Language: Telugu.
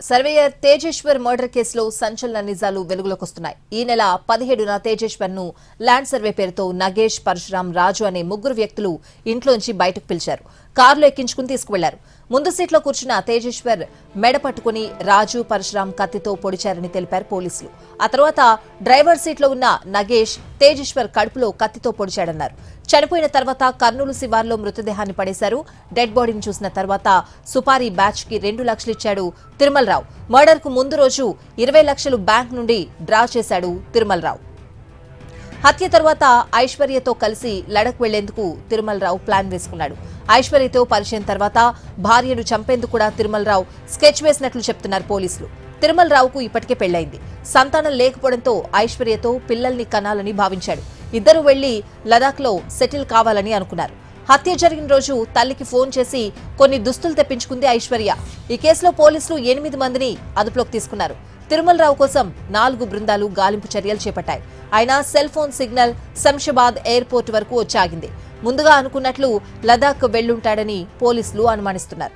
సర్వేయర్ తేజేశ్వర్ మర్డర్ కేసులో సంచలన నిజాలు వెలుగులోకి వస్తున్నాయి. ఈ నెల 17న తేజేశ్వర్ ను ల్యాండ్ సర్వే పేరుతో నగేష్, పరశురాం, రాజు అనే ముగ్గురు వ్యక్తులు ఇంట్లోంచి బయటకు పిలిచారు. కారులో ఎక్కించుకుని తీసుకువెళ్లారు. ముందు సీట్లో కూర్చున్న తేజేశ్వర్ మెడ పట్టుకుని రాజు, పరశురాం కత్తితో పొడిచారని తెలిపారు పోలీసులు. ఆ తర్వాత డ్రైవర్ సీట్లో ఉన్న నగేష్ తేజేశ్వర్ కడుపులో కత్తితో పొడిచాడన్నారు. చనిపోయిన తర్వాత కర్నూలు శివార్లో మృతదేహాన్ని పడేశారు. డెడ్ బాడీని చూసిన తర్వాత సుపారీ బ్యాచ్ కి 2 లక్షలు ఇచ్చాడు తిరుమలరావు. మర్డర్ కు ముందు రోజు 20 లక్షలు బ్యాంక్ నుండి డ్రా చేశాడు తిరుమలరావు. హత్య తర్వాత ఐశ్వర్యతో కలిసి లడక్ వెళ్లేందుకు తిరుమలరావు ప్లాన్ వేసుకున్నాడు. ఐశ్వర్యతో పరిచయం తర్వాత భార్యను చంపేందుకు కూడా తిరుమలరావు స్కెచ్ వేసినట్లు చెప్తున్నారు పోలీసులు. తిరుమలరావుకు ఇప్పటికే పెళ్లైంది. సంతానం లేకపోవడంతో ఐశ్వర్యతో పిల్లల్ని కనాలని భావించాడు. ఇద్దరు వెళ్లి లదాఖ్ లో సెటిల్ కావాలని అనుకున్నారు. హత్య జరిగిన రోజు తల్లికి ఫోన్ చేసి కొన్ని దుస్తులు తెప్పించుకుంది ఐశ్వర్య. ఈ కేసులో పోలీసులు 8 మందిని అదుపులోకి తీసుకున్నారు. తిరుమలరావు కోసం 4 బృందాలు గాలింపు చర్యలు చేపట్టాయి. ఆయన cell phone signal Shamshabad airport వరకు వచ్చాగింది. ముందుగా అనుకున్నట్లు లదాఖ్ వెళ్లుంటాడని పోలీసులు అనుమానిస్తున్నారు.